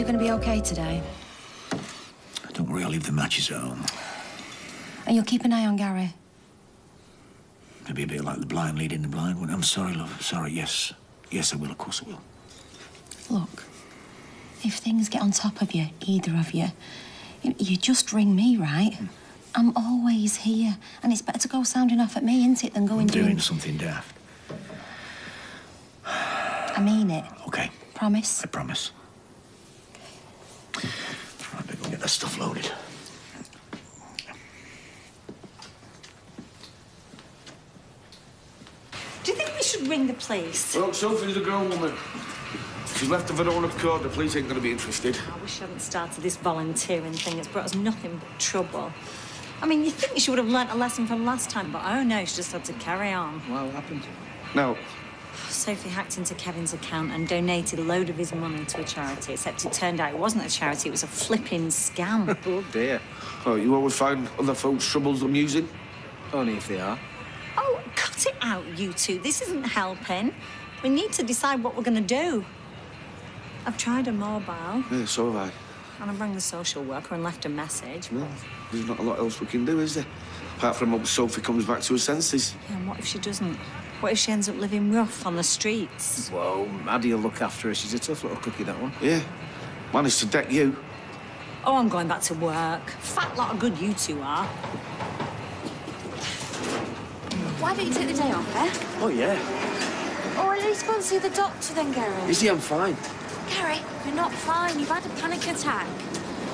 you going to be okay today? Don't worry, I'll leave the matches at home. And you'll keep an eye on Gary? It'll be a bit like the blind leading the blind. I'm sorry, love. Sorry, yes. Yes, I will. Of course I will. Look, if things get on top of you, either of you, you just ring me, right? I'm always here. And it's better to go sounding off at me, isn't it, than going doing something daft. I mean it. OK. Promise? I promise. Right, better go get that stuff loaded. Do you think we should ring the police? Well, Sophie's a grown woman. She's left of her own accord. The police ain't going to be interested. I wish I hadn't started this volunteering thing. It's brought us nothing but trouble. I mean, you think she would have learnt a lesson from last time, but oh no, she just had to carry on. Well, what happened? No. Sophie hacked into Kevin's account and donated a load of his money to a charity, except it turned out it wasn't a charity, it was a flipping scam. Oh, dear. Oh, you always find other folks' troubles amusing? Only if they are. Oh, cut it out, you two. This isn't helping. We need to decide what we're going to do. I've tried a mobile. Yeah, so have I. And I've rang the social worker and left a message. Well, there's not a lot else we can do, is there? Apart from hope Sophie comes back to her senses. Yeah, and what if she doesn't? What if she ends up living rough on the streets? Whoa, Maddie will look after her. She's a tough little cookie, that one. Yeah. Managed to deck you. Oh, I'm going back to work. Fat lot of good you two are. Why don't you take the day off, eh? Oh, yeah. Or at least go and see the doctor then, Gary. You see, I'm fine. Gary, you're not fine. You've had a panic attack.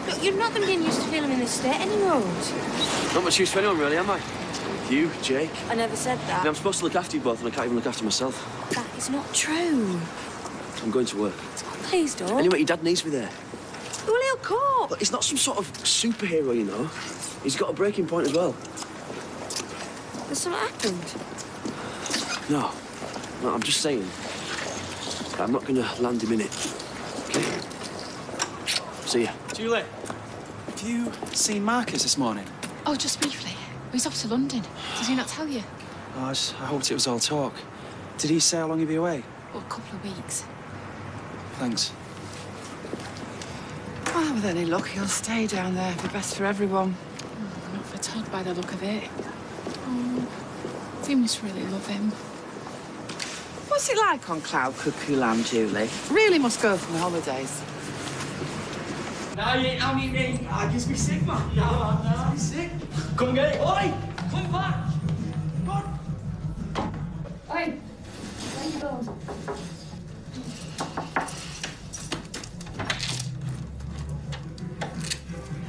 Look, you're not going to get used to feeling in this state anymore. Not much use for anyone, really, am I? You, Jake. I never said that. I'm supposed to look after you both, and I can't even look after myself. That is not true. I'm going to work. Please don't. Anyway, your dad needs me there. Well, he'll cope. Look, he's not some sort of superhero, you know. He's got a breaking point as well. Has something happened? No, I'm just saying. I'm not going to land him in it. OK? See ya. Julie, have you seen Marcus this morning? Oh, just briefly. He's off to London. Did he not tell you? Oh, I hoped it was all talk. Did he say how long he'd be away? Oh, a couple of weeks. Thanks. Well, with any luck, he'll stay down there. Be best for everyone. Oh, not for Todd by the look of it. Oh, they must really love him. What's it like on Cloud Cuckoo Land, Julie? Really must go for the holidays. No, you ain't having me. I just be sick, man. No, be sick. Come get it. Oi! Come back. Come on. Oi! Where you going?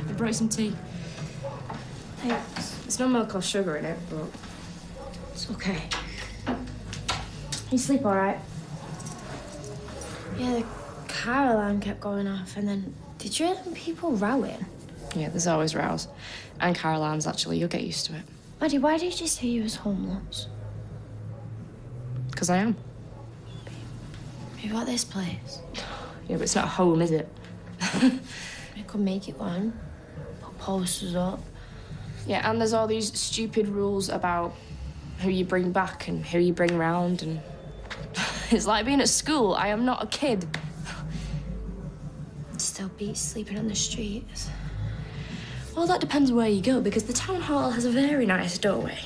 I brought some tea. Thanks. There's no milk or sugar in it, but it's okay. You sleep all right? Yeah, the car alarm kept going off, and then did you hear them people rowing? Yeah, there's always rows. And car alarms, actually. You'll get used to it. Maddie, why did you say you was homeless? Because I am. Maybe about this place? Yeah, but it's not home, is it? I could make it one. Put posters up. Yeah, and there's all these stupid rules about who you bring back and who you bring round, and it's like being at school. I am not a kid. Still beats sleeping on the streets. Well, that depends where you go, because the town hall has a very nice doorway.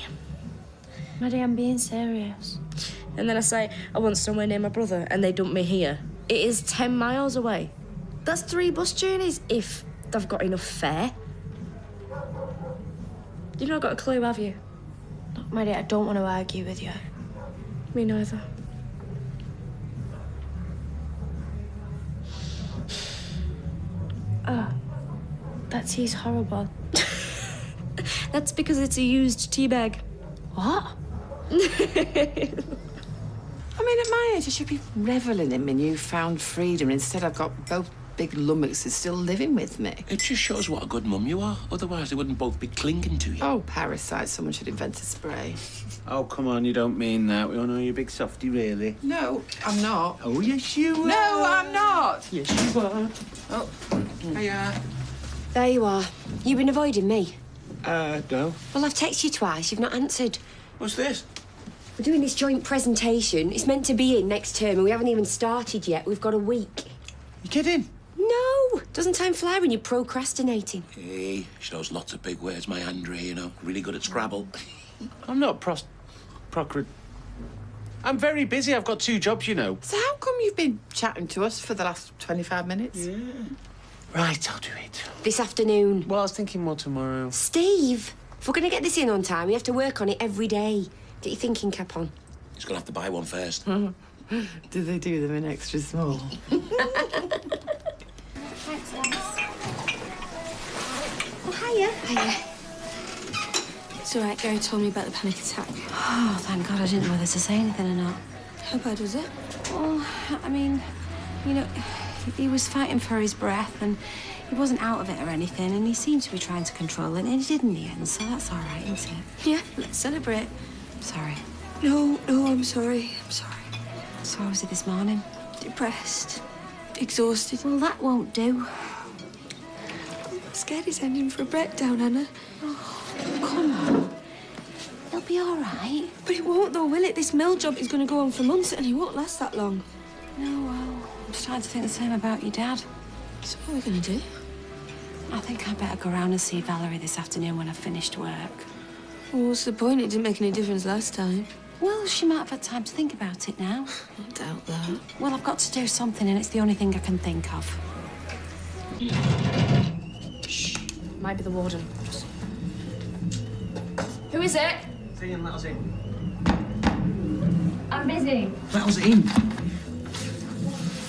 Maddie, I'm being serious. And then I say, I want somewhere near my brother, and they dump me here. It is 10 miles away. That's 3 bus journeys, if they've got enough fare. You've not got a clue, have you? Look, Maddie, I don't want to argue with you. Me neither. Oh, that tea's horrible. That's because it's a used tea bag. What? I mean, at my age, I should be reveling in my newfound freedom. Instead, I've got both big lummoxes still living with me. It just shows what a good mum you are. Otherwise, they wouldn't both be clinging to you. Oh, parasite. Someone should invent a spray. Oh, come on, you don't mean that. We all know you're a big softie, really. No, I'm not. Oh, yes, you are. No, I'm not. Yes, you are. Oh, hiya. There you are. You've been avoiding me. No. Well, I've texted you twice. You've not answered. What's this? We're doing this joint presentation. It's meant to be in next term, and we haven't even started yet. We've got a week. You kidding? No, Doesn't time fly when you're procrastinating? Hey, she knows lots of big words, my Andrea, you know. Really good at Scrabble. I'm not I'm very busy. I've got 2 jobs, you know. So how come you've been chatting to us for the last 25 minutes? Yeah. Right, I'll do it. This afternoon. Well, I was thinking more tomorrow. Steve, if we're going to get this in on time, we have to work on it every day. Get your thinking cap on. He's gonna have to buy one first. Do they do them in extra small? Thanks, Alice. Oh, hiya. Hiya. It's all right, Gary told me about the panic attack. Oh, thank God I didn't know whether to say anything or not. How bad was it? Well, I mean, you know, he was fighting for his breath and he wasn't out of it or anything, and he seemed to be trying to control it, and he did in the end, so that's all right, isn't it? Yeah, let's celebrate. Sorry. No, I'm sorry. I'm sorry. So how was it this morning? Depressed. Exhausted. Well, that won't do. I'm scared he's ending for a breakdown, Anna. Come on. He'll be all right. But it won't, though, will it? This mill job is going to go on for months and he won't last that long. No, well, I'm starting to think the same about your dad. So what are we going to do? I think I better go round and see Valerie this afternoon when I've finished work. Well, what's the point? It didn't make any difference last time. Well, she might have had time to think about it now. I doubt that. Well, I've got to do something, and it's the only thing I can think of. Shh. Might be the warden. Who is it? Ian, let us in. I'm busy. Let us in.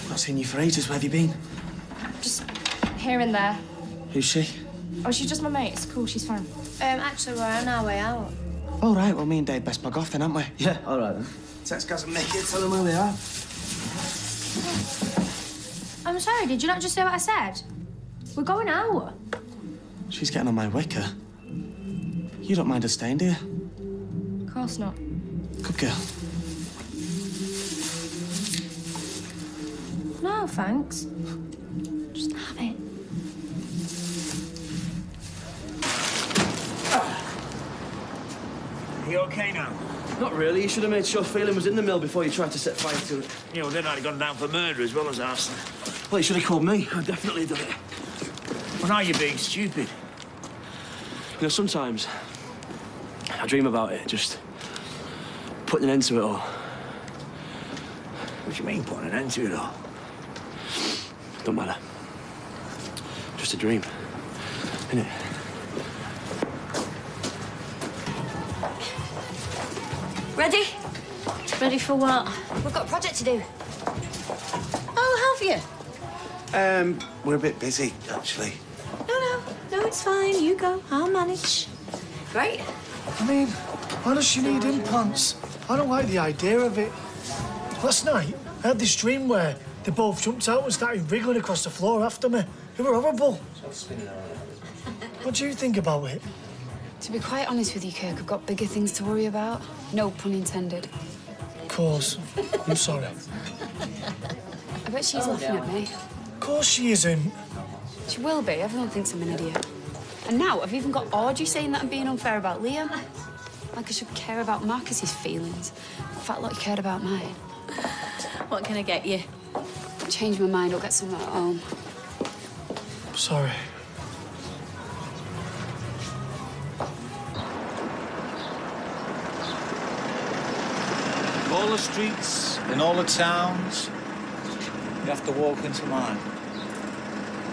Not seen you for ages. Where have you been? Just here and there. Who's she? Oh, she's just my mate. It's cool. She's fine. Actually, we're on our way out. All right, well, me and Dave best plug off then, aren't we? Yeah, all right then. Text Gaz and Mickey, tell them where we are. I'm sorry, did you not just say what I said? We're going out. She's getting on my wicker. You don't mind her staying, do you? Of course not. Good girl. No, thanks. Just have it. Are you okay now? Not really. You should have made sure Phelan was in the mill before you tried to set fire to it. You know, then I'd have gone down for murder as well as arson. Well, you should have called me. I'd definitely done it. Well, now you're being stupid. You know, sometimes I dream about it, just putting an end to it all. What do you mean, putting an end to it all? Don't matter. Just a dream, innit? Ready? Ready for what? We've got a project to do. Oh, have you? We're a bit busy, actually. No, it's fine. You go. I'll manage. Great. I mean, why does she need implants? I don't like the idea of it. Last night, I had this dream where they both jumped out and started wriggling across the floor after me. It were horrible. What do you think about it? To be quite honest with you, Kirk, I've got bigger things to worry about. No pun intended. Of course. I'm sorry. I bet she's laughing at me. Of course she isn't. She will be. Everyone thinks I'm an idiot. And now I've even got Audrey saying that I'm being unfair about Liam. Like I should care about Marcus's feelings. In fact, like you cared about mine. What can I get you? Change my mind. I'll get some at home. Sorry. All the streets in all the towns, you have to walk into mine.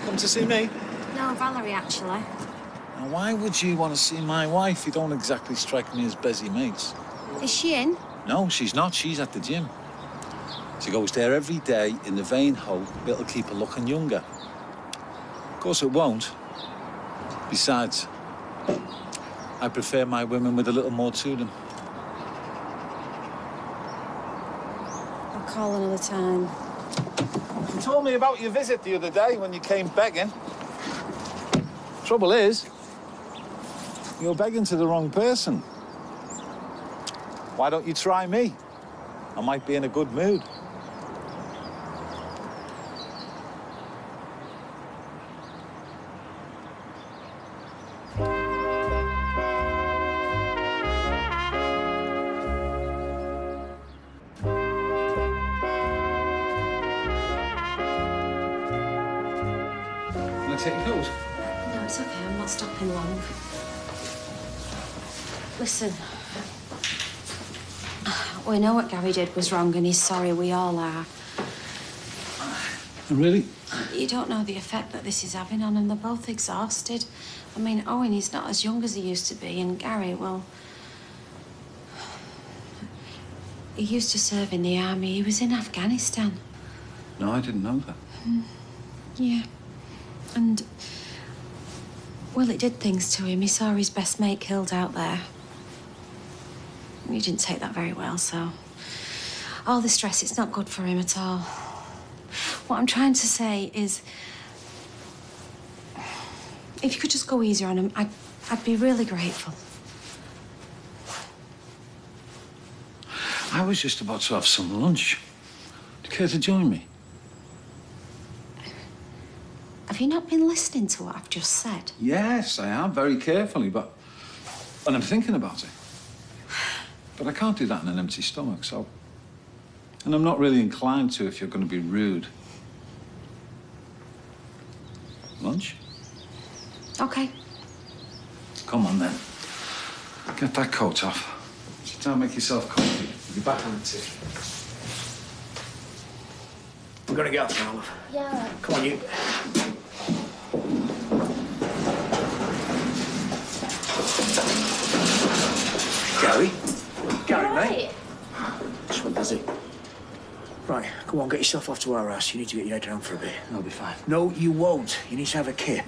Come to see me? No, Valerie, actually. Now, why would you want to see my wife? You don't exactly strike me as busy mates. Is she in? No, she's not. She's at the gym. She goes there every day in the vain hope it'll keep her looking younger. Of course, it won't. Besides, I prefer my women with a little more to them. I'll call another time. You told me about your visit the other day when you came begging. Trouble is, you're begging to the wrong person. Why don't you try me? I might be in a good mood. take your coat? No, it's okay. I'm not stopping long. Listen. We know what Gary did was wrong and he's sorry. We all are. Really? You don't know the effect that this is having on them. They're both exhausted. I mean, Owen, he's not as young as he used to be, and Gary, well... He used to serve in the army. He was in Afghanistan. No, I didn't know that. Yeah. And... Well, it did things to him. He saw his best mate killed out there. He didn't take that very well, so... All the stress, it's not good for him at all. What I'm trying to say is... If you could just go easier on him, I'd be really grateful. I was just about to have some lunch. Do you care to join me? Have you not been listening to what I've just said? Yes, I am, very carefully, but... And I'm thinking about it. But I can't do that in an empty stomach, so... And I'm not really inclined to if you're going to be rude. Lunch? Okay. Come on, then. Get that coat off. Sit down, make yourself comfy. You'll be back on the tea. We're gonna get off now, love. Yeah. Come on, you. Gary, mate. Just went busy. Right, go on, get yourself off to our house. You need to get your head down for a bit. I'll be fine. No, you won't. You need to have a kit.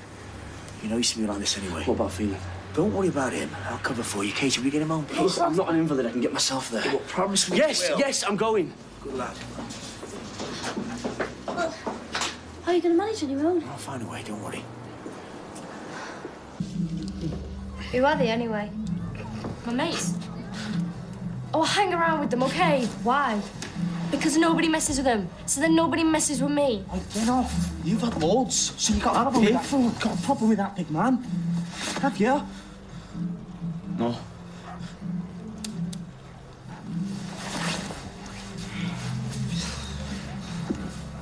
You know, he used to be like this anyway. What about feeling? Don't worry about him. I'll cover for you. Katie, will you get him home, please? I'm not an invalid. I can get myself there. Well, promise me Yes, you will. yes, I'm going. Good lad. How are you going to manage on your own? I'll find a way, don't worry. Who are they, anyway? My mates. Oh, I hang around with them, okay? Why? Because nobody messes with them. So then nobody messes with me. Oh, get off. You've had loads, so you got got a problem with that big man. Have you? No.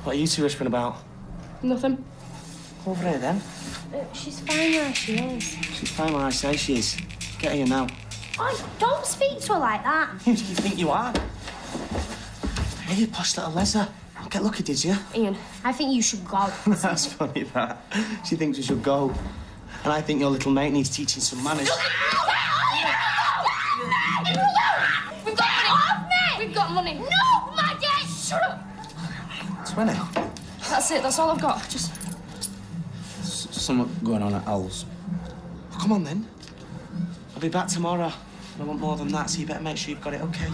What are you two whispering about? Nothing. Over here, then. She's fine where she is. She's fine where I say she is. Get her here now. Oh, don't speak to her like that. Who do you think you are? Hey, you posh little Lesser. Get lucky, did you? Ian, I think you should go. That's funny, that. She thinks we should go. And I think your little mate needs teaching some manners. We've got money! Off me! We've got money. No, my dad! Shut up! 20. That's it, that's all I've got. Just... Something going on at Al's. Well, come on, then. I'll be back tomorrow. And I want more than that, so you better make sure you've got it, OK?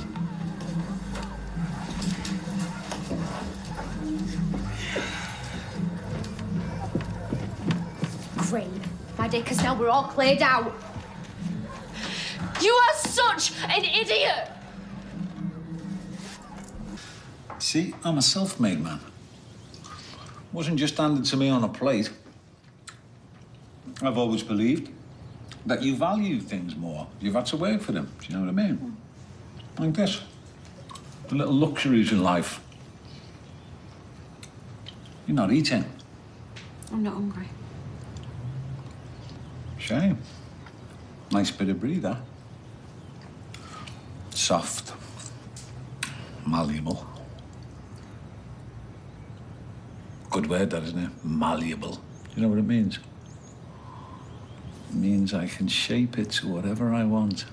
Great. My dear, because now we're all cleared out. You are such an idiot! See, I'm a self-made man. Wasn't just handed to me on a plate. I've always believed that you value things more. You've had to work for them. Do you know what I mean? Like this. The little luxuries in life. You're not eating. I'm not hungry. Shame. Nice bit of breather. Soft. Malleable. Good word, that, isn't it? Malleable. You know what it means? It means I can shape it to whatever I want.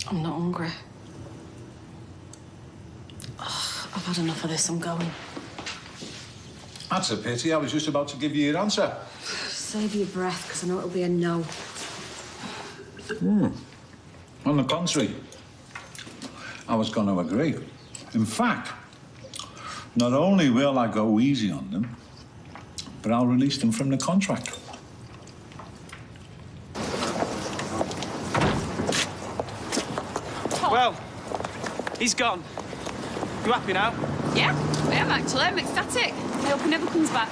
I'm not hungry. Ugh, I've had enough of this. I'm going. That's a pity. I was just about to give you your answer. Save your breath, because I know it'll be a no. On the contrary, I was going to agree. In fact, not only will I go easy on them, but I'll release them from the contract. Well, he's gone. You happy now? Yeah, I am actually. I'm ecstatic. I hope he never comes back.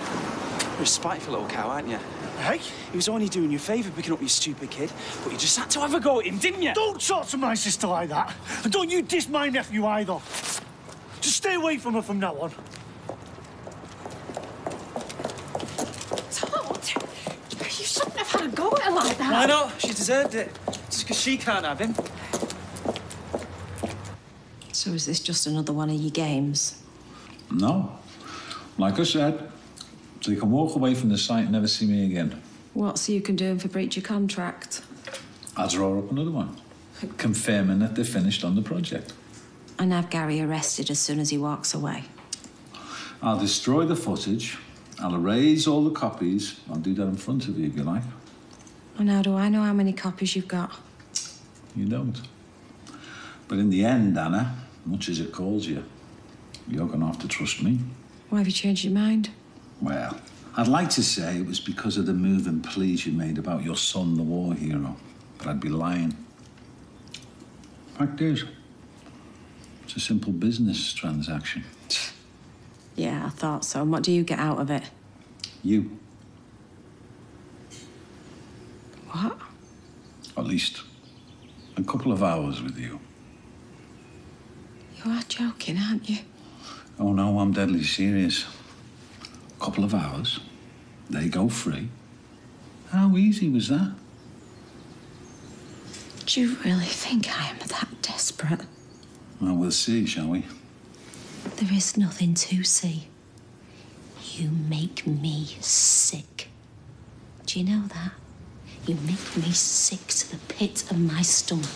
You're a spiteful little cow, aren't you? Hey? He was only doing you a favour picking up your stupid kid, but you just had to have a go at him, didn't you? Don't talk to my sister like that. And don't you diss my nephew either. Just stay away from her from now on. Todd, you shouldn't have had a go at her like that. Why not? She deserved it. Just because she can't have him. So is this just another one of your games? No. Like I said, so you can walk away from the site and never see me again. What, so you can do him for breach of contract? I'll draw up another one, confirming that they're finished on the project. And have Gary arrested as soon as he walks away. I'll destroy the footage, I'll erase all the copies, I'll do that in front of you if you like. And how do I know how many copies you've got? You don't. But in the end, Anna, much as it calls you, you're going to have to trust me. Why have you changed your mind? Well, I'd like to say it was because of the move and pleas you made about your son, the war hero. But I'd be lying. Fact is, it's a simple business transaction. Yeah, I thought so. And what do you get out of it? You. What? At least a couple of hours with you. You are joking, aren't you? Oh, no, I'm deadly serious. A couple of hours, they go free. How easy was that? Do you really think I am that desperate? Well, we'll see, shall we? There is nothing to see. You make me sick. Do you know that? You make me sick to the pit of my stomach.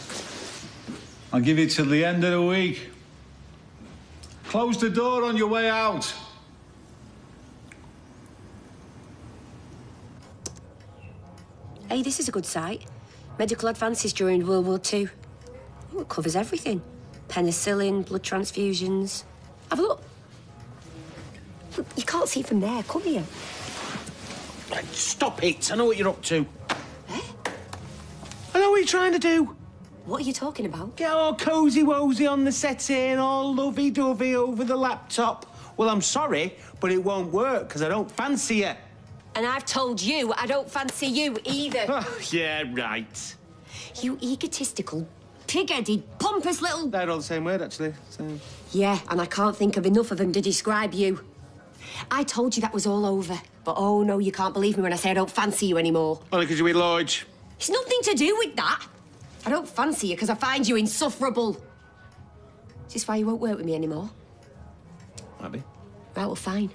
I'll give you till the end of the week. Close the door on your way out. Hey, this is a good site. Medical advances during World War II. Oh, it covers everything. Penicillin, blood transfusions. Have a look. Look, you can't see from there, can you? Stop it. I know what you're up to. Eh? I know what you're trying to do. What are you talking about? Get all cosy-wosy on the setting, all lovey-dovey over the laptop. Well, I'm sorry, but it won't work, because I don't fancy you. And I've told you I don't fancy you either. Oh, yeah, right. You egotistical, pig-headed, pompous little... They're all the same word, actually. Same. Yeah, and I can't think of enough of them to describe you. I told you that was all over. But, oh, no, you can't believe me when I say I don't fancy you anymore. Only because you're with Lloyd. It's nothing to do with that. I don't fancy you because I find you insufferable. Is this why you won't work with me anymore? Might be. Right, well, fine.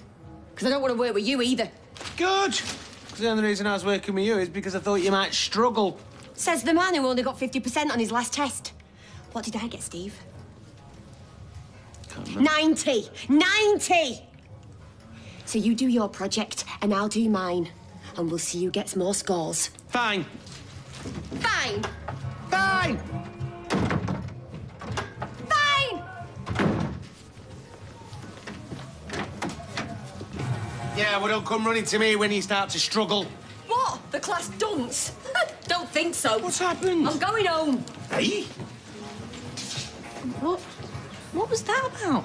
Because I don't want to work with you either. Good. Because the only reason I was working with you is because I thought you might struggle. Says the man who only got 50% on his last test. What did I get, Steve? Can't remember. 90! 90! So you do your project and I'll do mine. And we'll see who gets more scores. Fine. Fine! Fine! Fine! Yeah, well, don't come running to me when you start to struggle. What? The class dunce? Don't think so. What's happened? I'm going home. Hey? What was that about?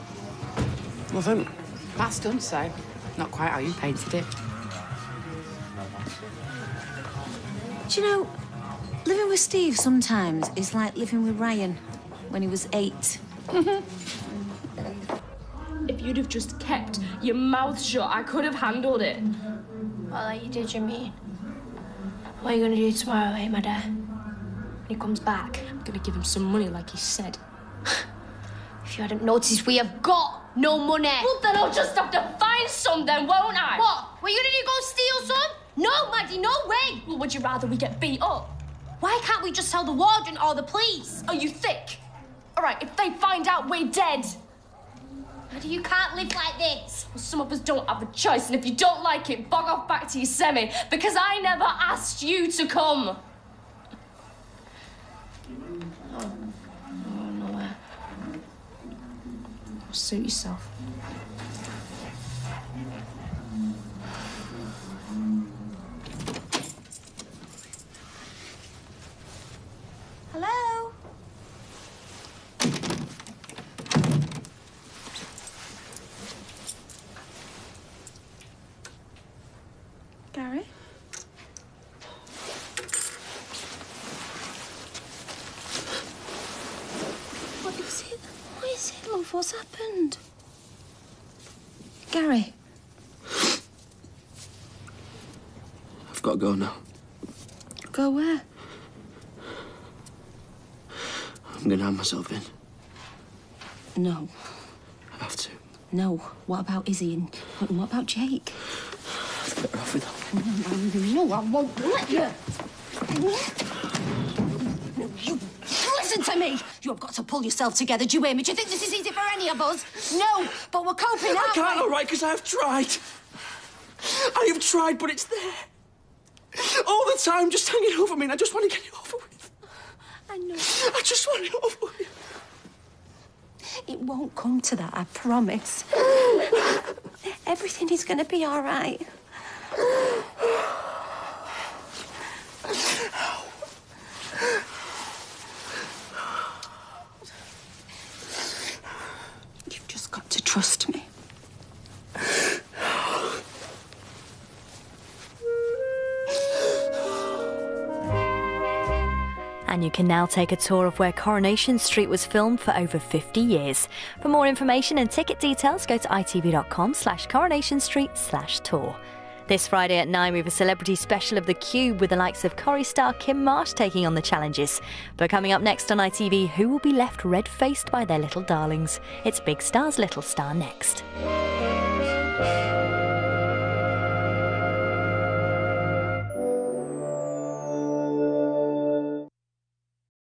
Nothing. That's done so. Not quite how you painted it. Do you know, living with Steve sometimes is like living with Ryan when he was 8. If you'd have just kept your mouth shut, I could have handled it. Well, like you did, you mean? What are you gonna do tomorrow, eh, my dad? When he comes back? I'm gonna give him some money like he said. If you hadn't noticed, we have got no money. Well, then I'll just have to find some then, won't I? What? Were you gonna go steal some? No, Maddie, no way! Well, would you rather we get beat up? Why can't we just tell the warden or the police? Are you thick? All right, if they find out we're dead. Maddie, you can't live like this. Well, some of us don't have a choice, and if you don't like it, bog off back to your semi, because I never asked you to come. Oh, nowhere. Suit yourself. Hello? Gary? What is it? What is it, love? What's happened? Gary? I've got to go now. Go where? I'm going to hand myself in. No. I have to. No. What about Izzy and what about Jake? Better off with that. No, I won't let you. No, you listen to me. You've got to pull yourself together. Do you hear me? Do you think this is easy for any of us? No, but we're coping, I aren't can't, we? all right, because I have tried. I have tried, but it's there. All the time, just hanging over me, and I just want to get it over with. I know. I just want it over with. It won't come to that, I promise. Everything is going to be all right. You've just got to trust me. And you can now take a tour of where Coronation Street was filmed for over 50 years. For more information and ticket details, go to itv.com/coronationstreet/tour. This Friday at 9, we have a celebrity special of The Cube with the likes of Corrie star Kim Marsh taking on the challenges. But coming up next on ITV, who will be left red-faced by their little darlings? It's Big Star's Little Star next.